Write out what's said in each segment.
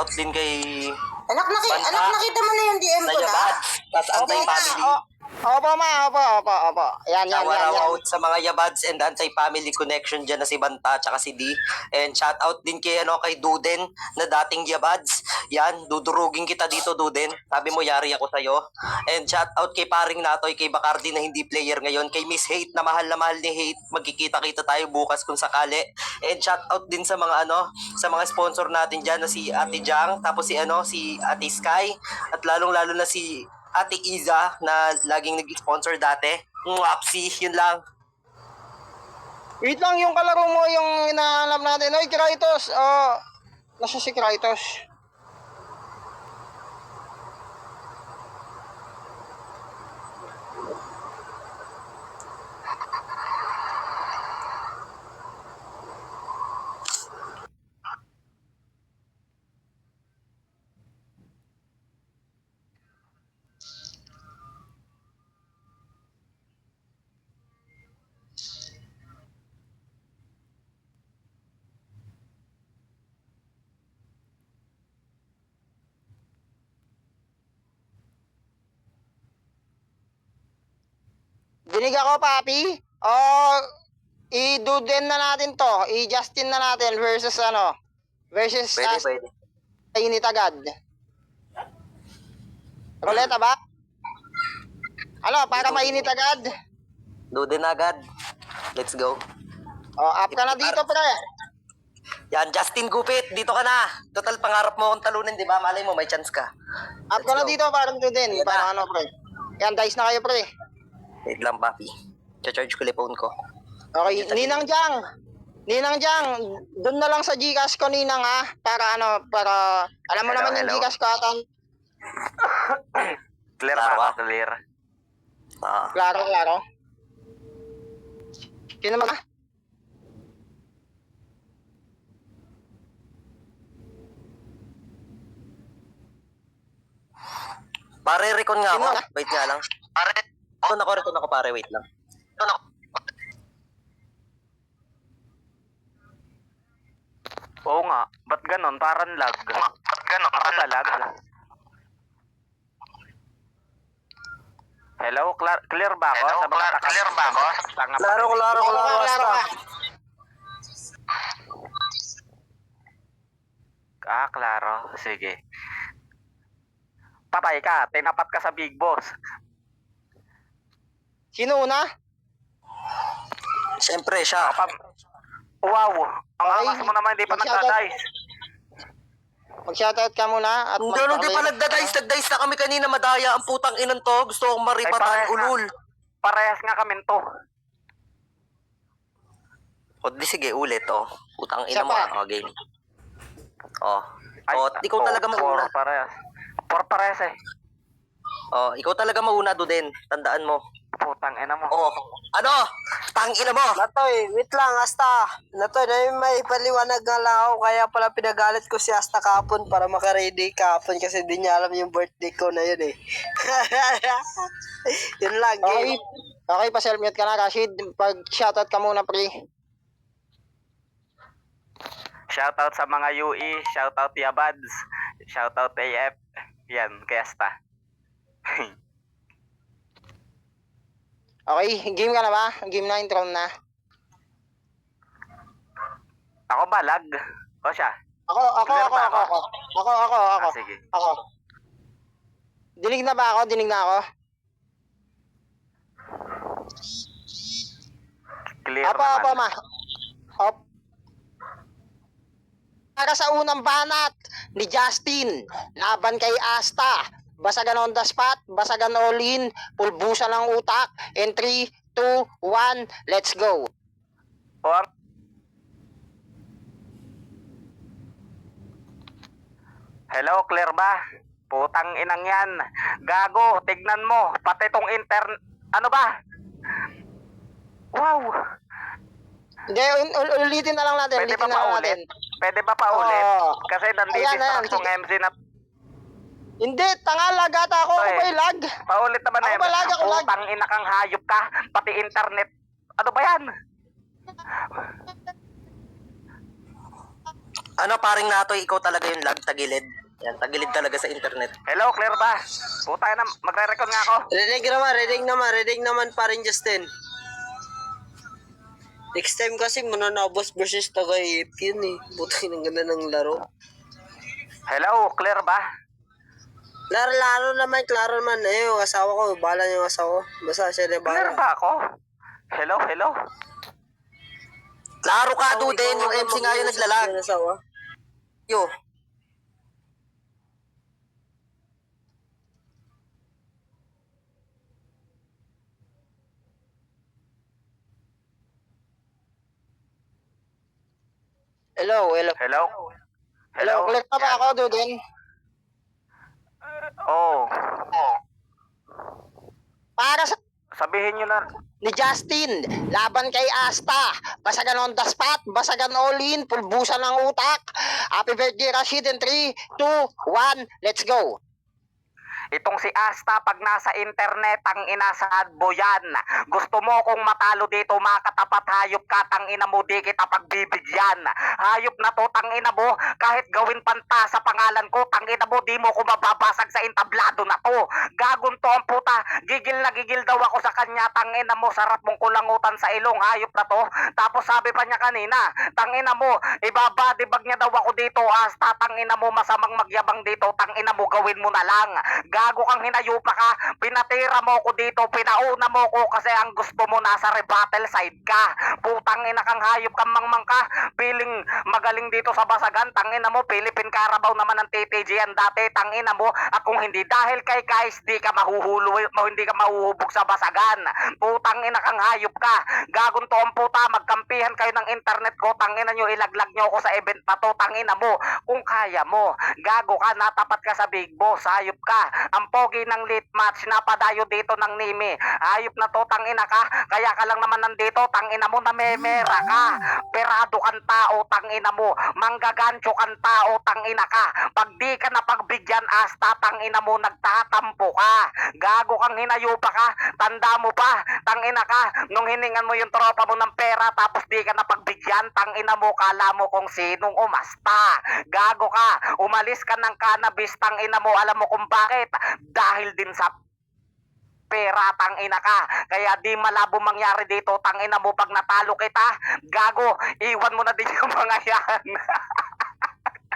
out din kay Anak, nakita mo na yung DM ko na? Yabads. Tapos anti-family. Opo, ma. Opo. Yan. Out sa mga Yabads and anti-family connection dyan na si Banta at si D. And shout out din kay, kay Duden na dating Yabads. Yan, dudurugin kita dito, Duden. Sabi mo, yari ako sa'yo. And shout out kay paring Natoy, kay Bacardi na hindi player ngayon. Kay Miss Hate na mahal ni Hate. Magkikita-kita tayo bukas kung sakali. And shout out din sa mga sa mga sponsor natin dyan na si Ate Jang, tapos si Ate Sky, at lalong-lalo na si Ate Iza na laging nag-sponsor dati. Wapsi, yun lang. Wait lang, yung kalaro mo, yung hinahanap natin. Oy, Kratos. Nasa si Kratos? Dinig ako, papi. I-Duden na natin to. I-Justin na natin versus Pwede. Init agad. Ruleta ba? Para mainit agad. Duden agad. Let's go. Up ka na dito, pre. Yan, Justin Gupit, dito ka na. Total, pangarap mo akong talunin, di ba? Malay mo, may chance ka. Up ka na dito, parang Duden. Parang pre. Yan, dice na kayo, pre. Wait lang, papi. Charge ko phone ko. Okay, Ninang Jang, doon na lang sa Gcash ko, Ninang, ha? Para alam mo naman yung Gcash ko, atan. Clear ba? Clear. Klaro. Sino mag... Pare, recon nga ako. Sino? Wait nga lang. Recon ako, pare. Wait lang. Oo nga. Ba't ganon? Parang lag. Parang lag. Hello? Clear ba ako? Sa mga clear ba ako? Klaro, basta. Klaro. Sige. Patay ka. Tinapat ka sa Big Boss. Sino una? Siyempre, siya. Wow. Ang Okay. angas mo naman, hindi pa Mag-shoutout. nagdadice. Mag-shoutout ka muna. At Hindi pa nagdadice na kami kanina, madaya ang putang inan to. Gusto kong maripatan, ulul. Parehas nga kami to. O, di sige, ulit, Putang ina Siya mo, pa. game. Ikaw talaga mauna. Parehas eh. Ikaw talaga mauna, Duden. Tandaan mo. Putang ina mo. Tangina mo. Natoy, wait lang, Asta. Natoy, may paliwanag nga lang ako, kaya pala pinagalit ko si Asta kahapon para makaready kahapon kasi di niya alam yung birthday ko na yun eh. Yun lang, game. Okay, pa-self-mute ka na, Rashid. Pag-shoutout ka muna, pre. Shoutout sa mga UE, shoutout Yabads, shoutout AF. Yan, kay Asta. Okay, game ka na ba? Game na, intro na. Ako ba, lag? O siya? Ako. Sige. Ako. Dinig na ba ako? Dinig na ako? Clear Apa, naman. ma. Op. Para sa unang banat ni Justin, laban kay Asta. Basagan on the spot, basagan all in, pulbusan ng utak. In 3, 2, 1, let's go. Hello, clear ba? Putang inang yan. Gago, tignan mo. Pati tong ano ba? Wow. Hindi, ulitin na lang natin. Pwede Ulitin ba na lang paulit? natin. Pwede ba paulit? Oo. Kasi nandito Ayan, yung MC na... Hindi, tanga, lag ata ako. Ako Oy. ba yung lag? Paulit naman Ako ba lag? Ako lag. Putang ina kang hayop ka. Pati internet. Ano ba yan? Ano, paring Natoy, ikaw talaga yung lag, tagilid. Yan, tagilid talaga sa internet. Hello, clear ba? Puta na, magre-record nga ako. Reading naman pa rin, Justin. Next time kasi mananabos versus Tagayip yun eh. Buti ng ganda ng laro. Hello, clear ba? Klaro naman. Eh, yung asawa ko, bahala yung asawa ko. Basta siya na Clear bahala. ba ako? Hello? Klaro ka, Duden, yung MC nga yung naglalag. Yung asawa. Yo. Hello. Hello? Clear na ba ako, Duden? Oh, Para sa sabihin nyo na. ni Justin, laban kay Asta, basagan on the spot, basagan all in, pulbusan ng utak. Happy birthday, Rashid, in 3, 2, 1, let's go. Itong si Asta, pag nasa internet, ang inasad mo yan. Gusto mo kung matalo dito, makatapat hayop ka, tang ina mo, di kita pagbibigyan. Hayop na to, tang ina mo, kahit gawin panta sa pangalan ko, tang ina mo, di mo ko mababasag sa entablado na to. Gagon to ang puta, gigil na gigil daw ako sa kanya, tang ina mo, sarap mong kulangutan sa ilong, hayop na to. Tapos sabi pa niya kanina, tang ina mo, ibabadibag niya daw ako dito, Asta, tang ina mo, masamang magyabang dito, tang ina mo, gawin mo na lang. Gago kang hinayupa ka, pinatira mo ko dito, pinauna mo ko kasi ang gusto mo nasa rebuttal side ka. Putang ina kang hayop kang mangmang ka, piling magaling dito sa basagan, tangina mo, Philippine Carabao naman ang TTG yan dati, tangina mo, at kung hindi dahil kay guys, di ka hindi ka mahuhubog sa basagan. Putang ina kang hayop ka, gagon to ang puta, magkampihan kayo ng internet ko, tangina nyo, ilaglag nyo ako sa event na to, tangina mo, kung kaya mo, gago ka, natapat ka sa big boss, hayop ka. Ang pogi ng late match, napadayo dito ng Nimi. Ayop na to, tangina ka. Kaya ka lang naman nandito, tangina mo, namemera ka. Perado kang tao, tangina mo. Manggagancho kang tao, tangina ka. Pag di ka napagbigyan, Asta, tangina mo, nagtatampo ka. Gago kang hinayupa ka. Tanda mo pa, tangina ka. Nung hiningan mo yung tropa mo ng pera, tapos di ka napagbigyan, tangina mo, kala mo kung sinong umasta. Gago ka. Umalis ka ng cannabis, tangina mo, alam mo kung bakit? Dahil din sa pera, tangina ka. Kaya di malabo mangyari dito, tangina mo, pag natalo kita, gago, iwan mo na din yung mga yan.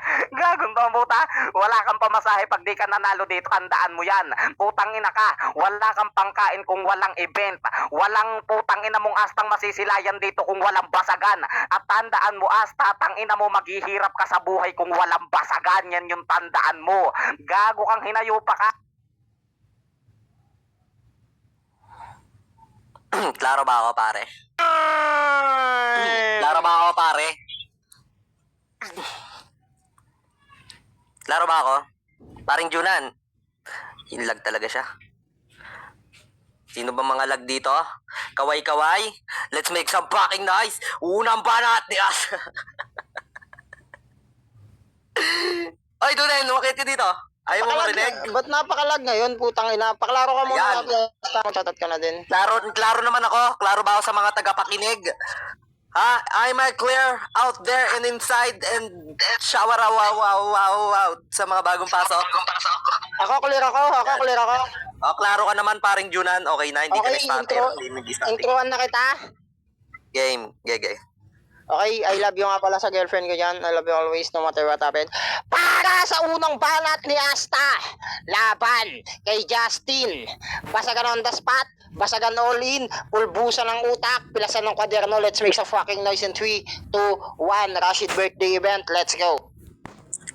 Gagong to, puta. Wala kang pamasahe pag di ka nanalo dito, tandaan mo yan. Putang ina ka, wala kang pangkain kung walang event. Walang putang ina mong Astang masisilayan dito kung walang basagan. At tandaan mo, Asta, tangina mo, maghihirap ka sa buhay kung walang basagan. Yan yung tandaan mo. Gago kang hinayupa ka. Klaro ba ako, pare? Klaro ba ako, pare? Klaro ba ako? Paring Junan. Lag talaga siya. Sino ba mga lag dito? Kaway-kaway? Let's make some fucking noise! Unang banat ni As! Ay, Dunen, lumakit ka dito. Ayaw mo marinig? Ba't napakalag ngayon, putang ina? Paklaro ka muna. Ayan. Chatat ka na din. Klaro naman ako. Klaro ba ako sa mga tagapakinig? Ha? I'm clear out there and inside and shower wow sa mga bagong pasok. Ako, clear ako. O, klaro ka naman, paring Junan. Okay na, hindi ka Okay, na-starter. Hindi nag-starting. introan na kita. Game. Gege. Okay, I love you nga pala sa girlfriend ko dyan. I love you always, no matter what happened. Para sa unang banat ni Asta, laban kay Justin. Basagan on the spot, basagan all in, pulbusan ng utak, pilasan ng kwaderno. Let's make some fucking noise in 3, 2, 1. Rashid birthday event, let's go.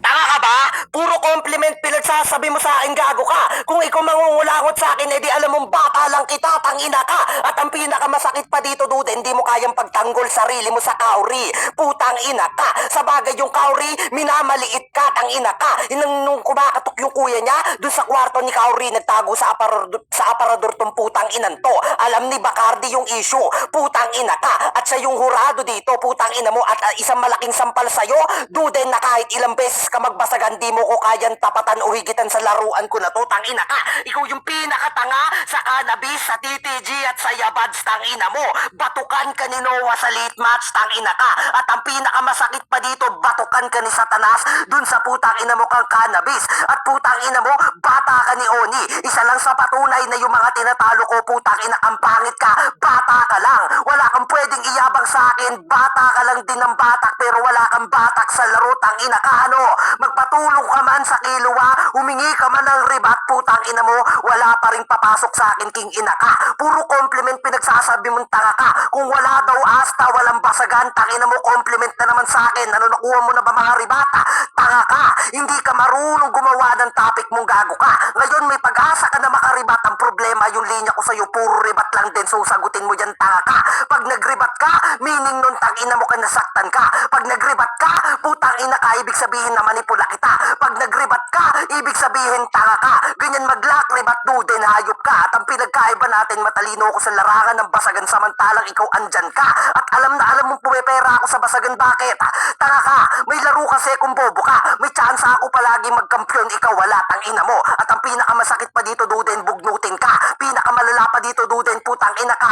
Tanga ka ba? Puro compliment pinagsasabi mo sa akin, gago ka. Kung ikaw mangungulangot sa akin, edi alam mong bata lang kita, tangina ka. At ang pinakamasakit pa dito, dude, hindi mo kayang pagtanggol sarili mo sa kauri. Putang ina ka. Sa bagay yung kauri, minamaliit ka, tangina ka. Nung kumakatok yung kuya niya, dun sa kwarto ni kauri, nagtago sa aparador tong putang inan to. Alam ni Bacardi yung issue. Putang ina ka. At siya yung hurado dito, putang ina mo. At isang malaking sampal sa'yo, dude, na kahit ilang beses ka magbasagan, di mo ko kayang tapatan o higit sakitan sa laruan ko na to, tangina ka. Ikaw yung pinakatanga sa cannabis, sa TTG at sa yabads, tangina mo. Batukan ka ni Noah sa late match, tangina ka. At ang pinakamasakit pa dito, batukan ka ni Satanas dun sa putang ina mo kang cannabis. At putang ina mo, bata ka ni Oni. Isa lang sa patunay na yung mga tinatalo ko, putang ina kang pangit ka, bata ka lang. Wala kang pwedeng iyabang sa akin, bata ka lang din ng batak, pero wala kang batak sa laro, tangina ka ano. Magpatulong ka man sa kiluwa, humingi ka man ng ribat, putang ina mo, wala pa rin papasok sa akin, king ina ka. Puro compliment pinagsasabi mong tanga ka. Kung wala daw asta, walang basagan, tangina mo, compliment na naman sa akin. Ano, nakuha mo na ba mga ribata? Tanga ka, hindi ka marunong gumawa ng topic mong gago ka. Ngayon may pag-asa ka na makaribat. Ang problema, yung linya ko sa'yo, puro ribat lang din, so sagutin mo dyan, tanga ka. Pag nagribat ka, meaning nun tangina mo ka nasaktan ka. Pag nagribat ka, putang ina ka, ibig sabihin na manipula kita. Pag nagribat ka, ibig sabihin tanga ka. Ganyan maglak, ribat duden, hayop ka. At ang pinagkaiba natin, matalino ako sa larangan ng basagan, samantalang ikaw andyan ka. At alam na alam mong pumipera ako sa basagan, bakit? Tanga ka, may laro kasi kung bobo ka. May chance ako palagi magkampiyon, ikaw wala, tangina mo. At ang pinakamasakit pa dito, duden, bugnutin ka. Pinakamalala pa dito, duden, putang ina ka.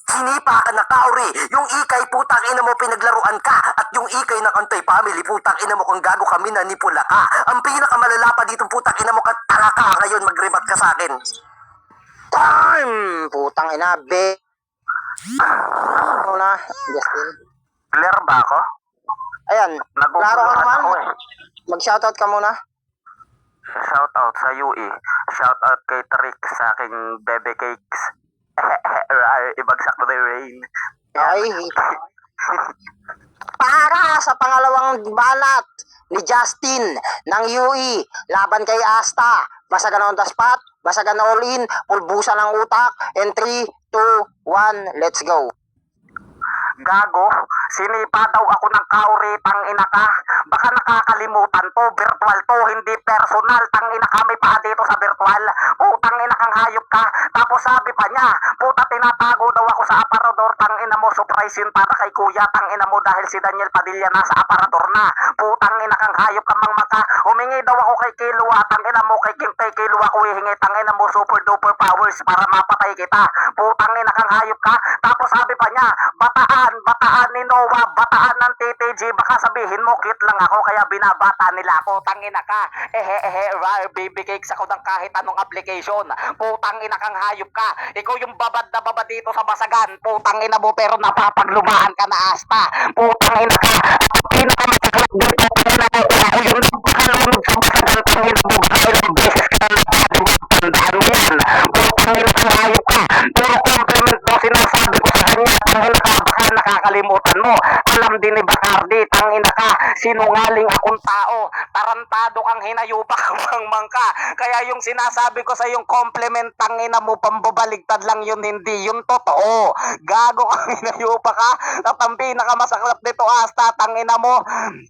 Sinipa ka na kauri. Yung ikay, putang ina mo, pinaglaruan ka. At yung ikay ng Antoy Family, putang ina mo, kung gago kami, nanipula ka. Ang pinakamalala pa dito, putang ina mo, tanga ka. Ngayon, magribat ka sa akin. Time! Putang ina, be. Ano na, Justin? Clear ba ako? Ayan, klaro ka naman. ako eh. Mag-shoutout ka muna. Shoutout sa UE. Shoutout kay Trick sa aking bebe cakes. Ibagsak na yung rain. Okay. Para sa pangalawang banat ni Justin ng UE laban kay Asta. Basagan on the spot, basagan all in, pulbusan ng utak, and 3, 2, 1, let's go. Gago, sinipa daw ako ng kauri, tang ina ka. Baka nakakalimutan to, virtual to, hindi personal. Tang ina ka, may paa dito sa virtual. Putang ina kang hayop ka. Tapos sabi pa niya, puta tinatago daw ako sa aparador. Tang ina mo, surprise yun para kay kuya. Tang ina mo dahil si Daniel Padilla nasa aparador na. Putang ina kang hayop ka mang maka. Humingi daw ako kay Kilua. Tang ina mo, kay Kilua ko hihingi. Tang ina mo, super duper powers para mapatay kita. Putang ina kang hayop ka. Tapos sabi pa niya, bataan ni Noah, bataan ng TTG, baka sabihin mo cute lang ako kaya binabata nila ako. Tangina ka, rare baby cakes ako ng kahit anong application. Putang ina kang hayop ka. Ikaw yung babad na babad dito sa basagan. Putang ina mo pero napapaglumaan ka na Asta. Putang ina ka. Pinakamasakit dito ako yung napakalunod sa basagan. Tangina mo, ilang beses ka na tandaan mo yan. Putang ina kang hayop ka. Puro compliment daw sinasabi ko sa kanya. Tangina ka, baka nakakalimutan mo. Alam din ni Bacardi, tangina ka, sinungaling akong tao. Tarantado kang hinayupak kang mangka. Kaya yung sinasabi ko sa yung compliment, tangina mo, pambabaligtad lang yun, hindi yun totoo. Gago kang hinayupak ka. At ang pinakamasaklap dito, Asta, tangina mo,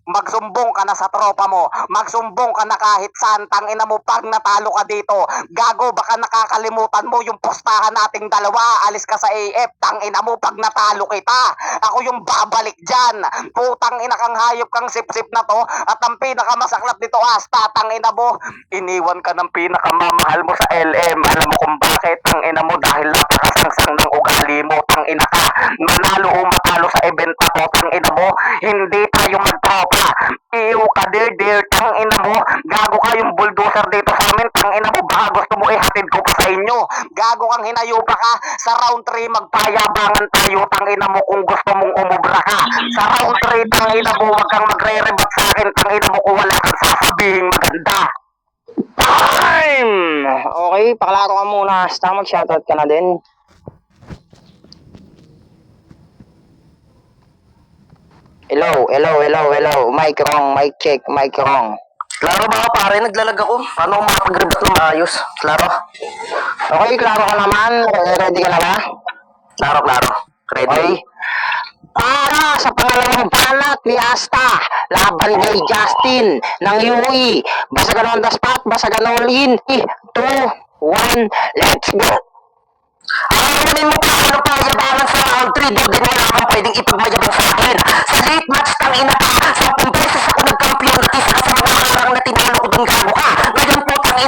magsumbong ka na sa tropa mo. Magsumbong ka na kahit saan, tangina mo, pag natalo ka dito. Gago, baka nakakalimutan mo yung pustahan nating dalawa. Alis ka sa AF, tangina mo, pag natalo kita. Ako yung babalik dyan. Putang ina kang hayop kang sip-sip na to. At ang pinakamasaklap dito, Asta, tangina mo, iniwan ka ng pinakamamahal mo sa LM. Alam mo kung bakit, tangina mo, dahil napakasangsang ng ugali mo, tangina ka. Manalo o matalo sa event na to, tangina mo, hindi tayo magtropa. Iyo ka, dear, tangina mo, gago ka yung bulldozer dito sa amin, tangina mo, baka gusto mo ihatid ko pa sa inyo. Gago kang hinayupa ka. Sa round 3 magpayabangan tayo, tangina mo, kung gusto mong umubra ka. Sa round 3, tangina mo, wag kang magre-rebat sa akin, tangina mo, kung wala kang sasabihin maganda. Time! Okay, paklaro ka muna. Asta, mag-shoutout ka na din. Hello. Mic wrong, mic check, mic wrong. Klaro ba ako pare? Naglalag ako. Paano ako makapag-ribat ng maayos? Klaro? Okay, klaro ka naman. Ready ka na ba? Klaro. Ready? Okay. Para sa pangalawang banat ni Asta, laban kay Justin ng UE. Basagan on the spot, basagan all in. 3, 2, 1, let's go. Alamin mo pa ano pa yabangan sa round 3, doon din wala kang pwedeng ipagmayabang sa akin. Sa late match, tangina ka. 10 beses ako nagkampiyon at isa ka sa mga harang na tinalo ko dun, gago ka. Ngayon po, tangina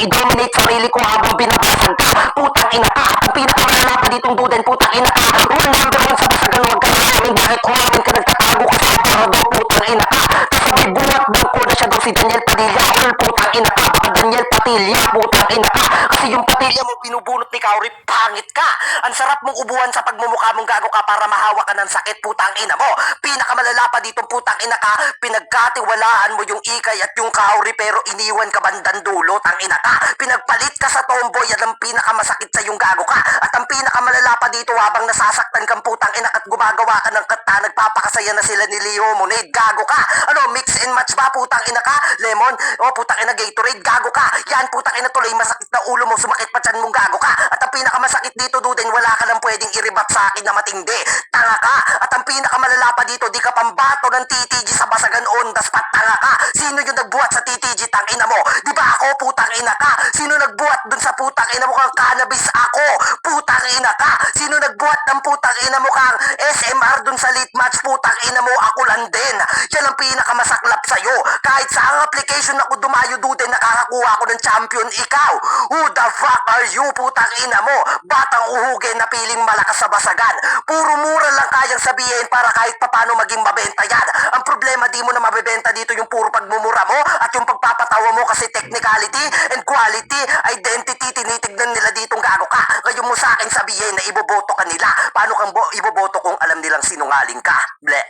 i-dominate sarili ko habang binabasag ka. Putang ina ka. Ang pinakamalala pa ditong duden, putang ina ka. Rule number 1 sa basagan, huwag ka namin bakit kumain ka, nagtatago ka sa aparador, putang ina ka. Kasi may buwat bangko na siya daw si Daniel Padilla. All putang ina ka. Baka Daniel Patilla, putang ina ka. Kasi yung patilya mo binubunot ni Kauri, pangit ka. Ang sarap mong ubuan sa pagmumukha mong gago ka para mahawa ka ng sakit, putang ina mo. Pinakamalala pa ditong putang ina ka, pinagkatiwalaan mo yung Ikay at yung Kauri pero iniwan ka bandang dulo, tang ina ka. Pinagpalit ka sa tomboy at ang pinakamasakit sa yung gago ka. At ang pinakamalala pa dito habang nasasaktan kang putang ina at gumagawa ka ng kata, nagpapakasaya na sila ni Leo Monade, gago ka. Ano, mix and match ba, putang ina ka? Lemon, o putang ina Gatorade, gago ka. Yan, putang ina tuloy, masakit na ulo mo, sumakit pa tiyan mong, gago ka. At ang pinakamasakit dito, duden, wala ka lang pwedeng iribat sa akin na matindi. Tanga ka. At ang pinakamalala pa dito, di ka pambato ng TTG sa basagan on the spot, tanga ka. Sino yung nagbuhat sa TTG, tang ina mo? Di ba ako, putang ina ka? Sino nagbuhat dun sa putang ina mo kang cannabis? Ako, putang ina ka. Sino nagbuhat ng putang ina mo kang SMR dun sa late match, putang ina mo? Ako lang din. Yan ang pinakamasaklap sa'yo. Kahit sa ang application ako dumayo, duden, nakakakuha ako ng champion, ikaw. Who the fuck are you, putang ina mo? Batang uhugin na piling malakas sa basagan. Puro mura lang kayang sabihin para kahit papano maging mabenta yan. Ang problema, di mo na mabebenta dito yung puro pagmumura mo at yung pagpapatawa mo kasi technicality and quality, identity, tinitignan nila ditong gago ka. Ngayon mo sa akin sabihin na iboboto ka nila. Paano kang iboboto kung alam nilang sinungaling ka? Ble.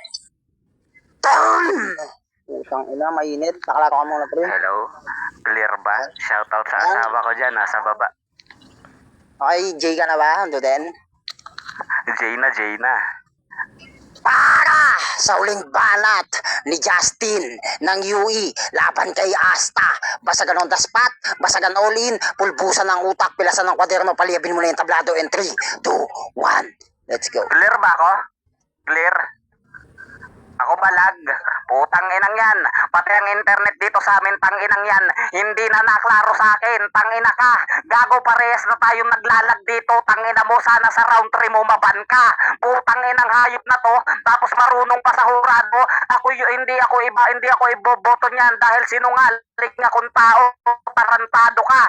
Putang ina, mainit. Nakalaro ka muna, pre. Hello? Clear ba? Shoutout sa asawa ko dyan, nasa baba. Okay, Jay ka na ba? Ando din? Jayna. Para sa uling banat ni Justin ng UE laban kay Asta. Basagan on the spot, basagan all in, pulbusan ng utak, pilasan ng kwaderno, paliyabin mo na yung tablado in 3, 2, 1, let's go. Clear ba ako? Clear? Ako balag. Putang inang yan. Pati ang internet dito sa amin, tang inang yan. Hindi na naklaro sa akin. Tang ina ka. Gago, parehas na tayong naglalag dito. Tang ina mo, sana sa round 3 mo maban ka. Putang inang hayop na to. Tapos marunong pa sa hurado. Hindi ako iboboto niyan dahil sinungaling akong tao. Tarantado ka.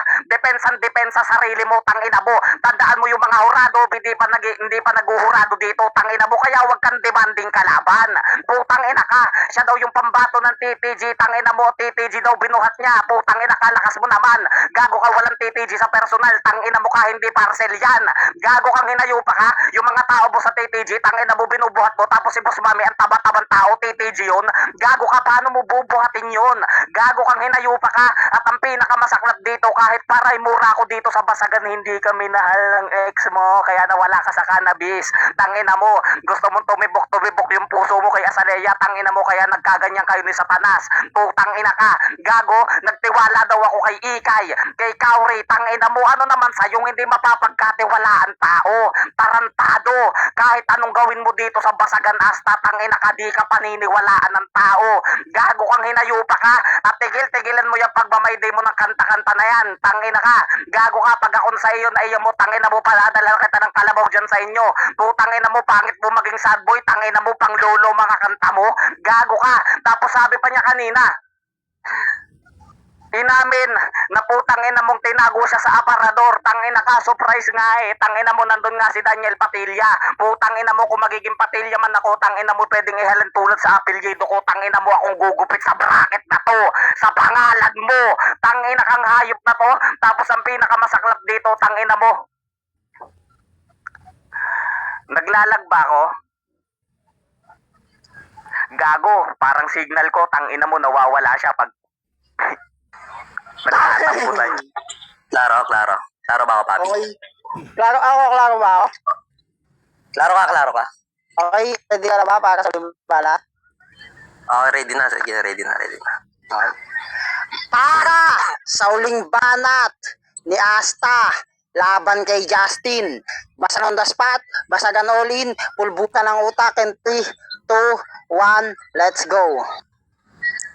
Depensa sarili mo, tang ina mo. Tandaan mo yung mga hurado, hindi pa naguhurado dito, tang ina mo. Kaya wag kang demanding kalaban. Putang ina ka, siya daw yung pambato ng TTG, tang ina mo, TTG daw binuhat niya, putang ina ka, lakas mo naman, gago ka, walang TTG sa personal, tang ina mo ka, hindi parcel yan, gago kang hinayupa ka, yung mga tao mo sa TTG, tang ina mo, binubuhat mo, tapos si Boss Mami, ang taba-tabang tao, TTG yun, gago ka, paano mo bubuhatin yun, gago kang hinayupa ka, at ang pinakamasaklap dito, kahit paray mura ako dito sa basagan, hindi ka minahal ng ex mo, kaya nawala ka sa cannabis, tang ina mo, gusto mong tumibok yung puso mo kay Azalea, tangina mo, kaya nagkaganyan kayo ni Satanas. Putang ina ka, gago, nagtiwala daw ako kay Ikay, kay Kauri, tangina mo, ano naman sa yung hindi mapapagkatiwalaan tao, tarantado, kahit anong gawin mo dito sa basagan Asta, tangina ka, di ka paniniwalaan ng tao, gago kang hinayupa ka, at tigilan mo yung pagmamayday mo ng kanta-kanta na yan, tangina ka, gago ka, pag akon sa iyo na iyo mo, tangina mo, paladala kita ng kalabaw dyan sa inyo, putang ina mo, pangit mo maging sad boy, tangina mo, pang lolo mga kanta mo, gago ka. Tapos sabi pa niya kanina, inamin na putang ina mong tinago siya sa aparador, tangina ka, surprise nga tangina mo, nandun nga si Daniel Patilla, putang ina mo, kung magiging Patilla man ako, tangina mo, pwedeng ihalin tulad sa apelyido ko, tangina mo, akong gugupit sa bracket na to, sa pangalan mo, tangina kang hayop na to. Tapos ang pinakamasaklap dito, tangina mo, naglalag ba ako? Gago, parang signal ko, tangina mo, nawawala siya pag nagtatampo tayo. Klaro ba ako, papi? Okay. Klaro ba ako? Klaro ka. Okay, ready ka na ba para sa uling banat? Okay, ready na. Sige, ready na. Okay. Para sa uling banat ni Asta laban kay Justin, basagan on the spot, basagan all in, pulbutan ng utak, and 3, 2, 1, let's go.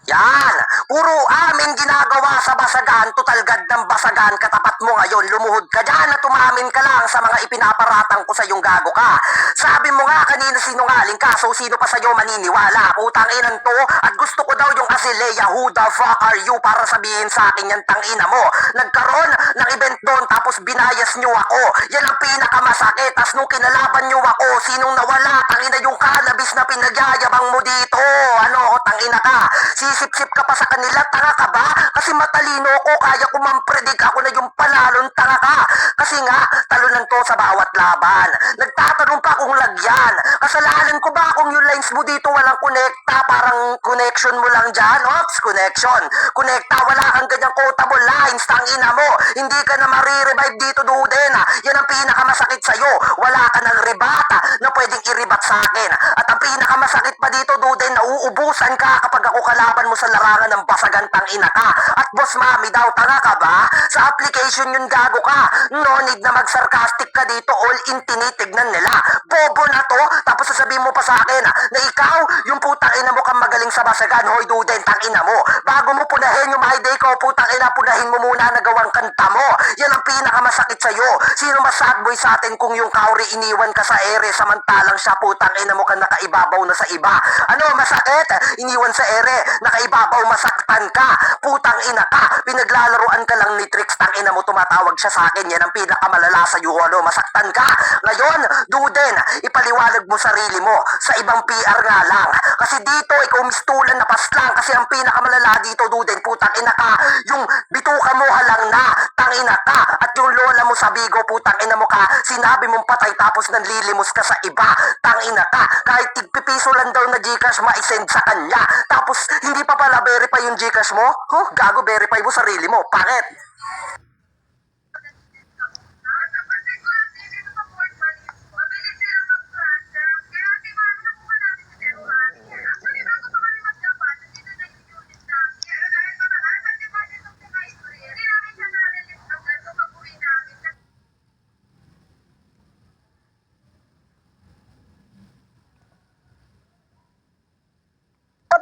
Yan! Puro amin ginagawa sa basagan, total gad ng basagan, katapat mo ngayon, lumuhod ka dyan at umamin ka lang sa mga ipinaparatang ko sa yung gago ka. Sabi mo nga kanina sinungaling ka, so sino pa sa'yo maniniwala? Putang inan to, at gusto ko daw yung Azalea, who the fuck are you para sabihin sa akin yan tangina mo. Nagkaroon ng event doon tapos binayas nyo ako. Yan ang pinakamasakit, tas nung kinalaban nyo ako, sinong nawala? Tangina yung cannabis na pinagyayabang mo dito. Ano, tangina ka? Sisip-sip ka pa sa kanila, tanga ka ba? Kasi matalino ko, kaya ko mampredict, ako na yung panalon, tanga ka. Kasi nga, talunan to sa bawat laban. Nagtatanong pa kung lagyan. Kasalanan ko ba kung yung lines mo dito walang konekta, parang connection mo lang dyan? Ops, connection. Konekta, wala kang ganyang quotable lines, tangina mo. Hindi ka na marirevive dito, Duden. Yan ang pinakamasakit sa'yo. Wala ka ng rebata na pwedeng i-rebat sa akin. At ang pinakamasakit pa dito, Duden, nauubusan ka kapag ako kalaban mo sa larangan ng basagan, tangina ka. At boss mami daw, tanga ka ba? Sa application yun gago ka. No need na mag-sarcastic ka dito, all in tinitignan nila. Bobo na to, tapos sasabihin mo pa sa akin na ikaw, yung putang ina mo kang magaling sa basagan. Hoy Duden, tangina mo. Bago mo punahin yung my day ko, putang ina, punahin mo muna nagawang kanta mo. Yan ang pinakamasakit sa'yo. Sino mas sad boy sa atin kung yung Kauri iniwan ka sa ere, samantalang siya putang ina mo ka nakaibabaw na sa iba? Ano, masakit? Iniwan sa ere, nakaibabaw, masaktan ka. Putang ina ka, pinaglalaruan ka lang ni Trix, tang ina mo, tumatawag siya sa akin. Yan ang pinakamalala sa iyo, ano, masaktan ka. Ngayon, Duden, ipaliwanag mo sarili mo sa ibang PR nga lang. Kasi dito, ikaw mistulan na paslang. Kasi ang pinakamalala dito, Duden, putang ina ka, yung bituka mo halang na, tang ina ka. At yung lola mo sa Bigo, putang ina mo ka, sinabi mong patay tapos nanlilimos ka sa iba, tang ina ka. Kahit tigpipiso lang daw na Gcash ma-send sa kanya, tapos hindi pa pala verify yung Gcash mo? Huh? Gago, verify mo sarili mo. Bakit?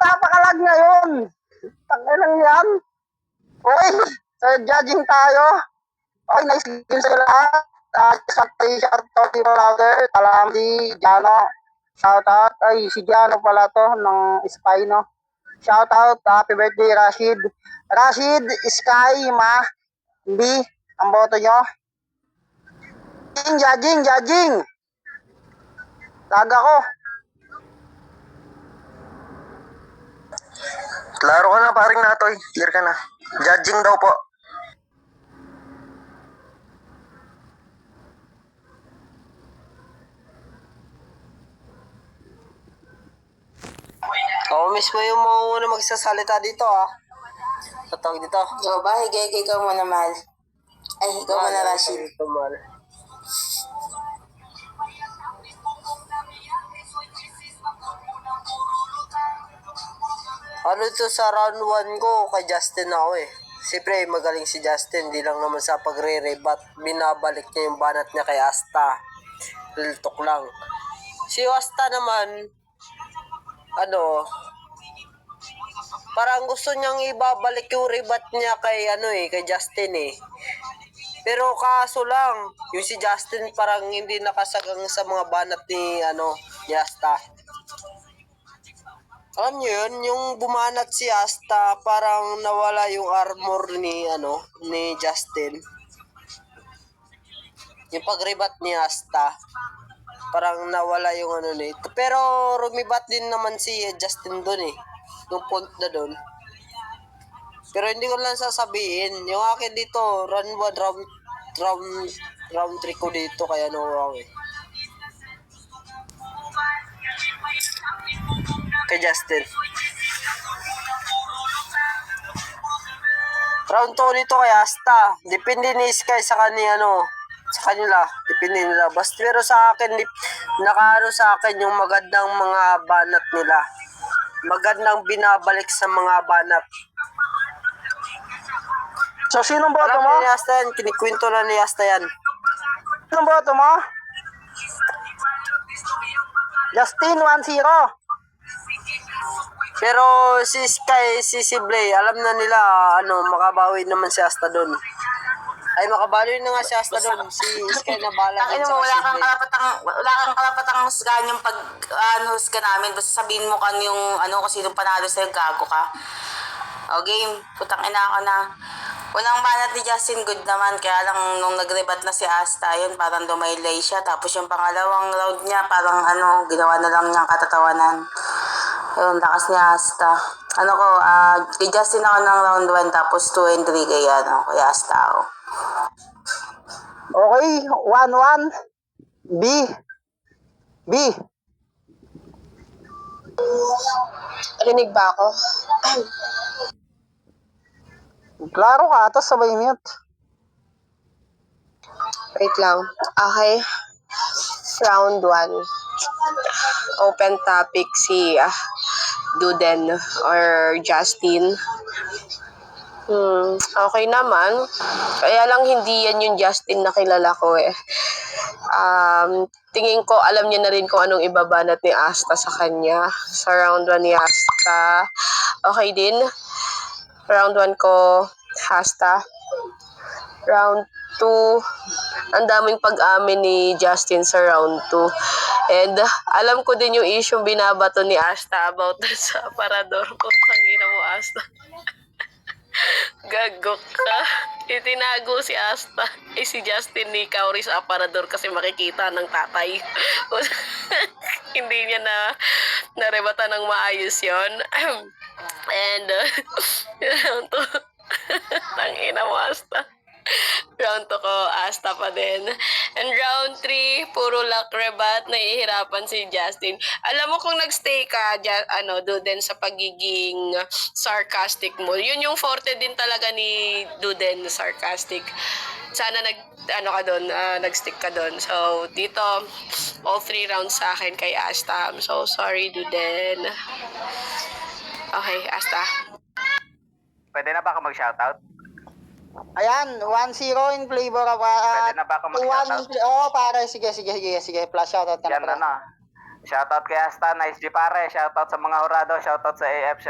Napakalag ngayon. Tangilang yan. Okay, so judging tayo. Okay, nice game sa lahat. Shout out to brother. Talam si Jano. Shout out. Ay, si Jano pala to ng Spy, no? Shout out. Happy birthday, Rashid. Rashid, Sky, Ma, B, ang boto nyo. Judging. Taga ko. Klaro ka na, paring Natoy. Clear ka na. Judging daw po. Ako mismo yung muna magsasalita dito Tatawag dito. Ikaw ba? Ikaw muna, Mal. Ay, ikaw muna, Rashid. Ito, Mal. Ano to sa round 1 ko, kay Justin ako Siyempre, magaling si Justin, di lang naman sa pagre-rebat. Binabalik niya yung banat niya kay Asta. Real talk lang. Si Asta naman, parang gusto niyang ibabalik yung rebat niya kay kay Justin Pero kaso lang, yung si Justin parang hindi nakasagang sa mga banat ni ni Asta. Alam niyo yun, yung bumanat si Asta, parang nawala yung armor ni Justin. Yung pagribat ni Asta, parang nawala yung nito. Pero rumibat din naman si Justin doon yung point na doon. Pero hindi ko lang sasabihin, yung akin dito, round 3 ko dito, kaya wow kay Justin. Round 2 nito kay Asta. Depende ni Sky sa kanila. Depende nila. Basta pero sa akin, nakaano sa akin yung magandang mga banat nila. Magandang binabalik sa mga banat. So, sinong boto Alam mo? ni Asta yan, kinikwento na ni Asta yan. Sinong boto mo? Justin, 1-0. Pero si Sky, si Blay, alam na nila, makabawi naman si Asta doon. Ay, makabawi na nga si Asta doon. Si Sky na bahala Tangin doon mo, sa si Blay. wala kang karapatang husgahan yung husga namin. Basta sabihin mo kung kung sinong panalo sa'yo, gago ka. O game, putang ina ako na. Unang banat ni Justin, good naman. Kaya lang nung nag-rebat na si Asta, yun, parang dumaylay siya. Tapos yung pangalawang round niya, parang ginawa na lang niyang katatawanan. Ayun, lakas ni Asta. Kay Justin ako ng round 1, tapos 2 and 3 kay Asta ako. Okay, 1-1. B. Rinig ba ako? Klaro ka, tapos sabay mute. Wait lang. Okay. Round 1. Open topic si Duden or Justin. Okay naman. Kaya lang hindi yan yung Justin na kilala ko eh. Tingin ko alam niya na rin kung anong ibabanat ni Asta sa kanya. Sa round 1 ni Asta. Okay din. Round 1 ko, Asta. Round 2, ang daming pag-amin ni Justin sa round 2. And alam ko din yung issue binabato ni Asta about sa aparador ko. Tangina mo, Asta. Gagok ka. Itinago si Asta. Si Justin ni Kauri sa aparador kasi makikita ng tatay. Hindi niya narebata ng maayos yon. And round 2. Tangina mo, Asta. Round 2 ko, Asta pa din. And round 3, puro luck rebat, nahihirapan si Justin. Alam mo kung nagstay ka, Duden, sa pagiging sarcastic mo. Yun yung forte din talaga ni Duden, sarcastic. Sana nagstick ka doon. So, dito, all 3 rounds sa akin kay Asta. I'm so sorry, Duden. Okay, Asta. Pwede na ba ako mag-shoutout? Ayan, 1-0 in flavor of... Pwede na ba ako mag-shoutout? Pare, sige. Flash shoutout ka Yan na. Shoutout kay Asta, nice G pare. Shoutout sa mga hurado, shoutout sa AF,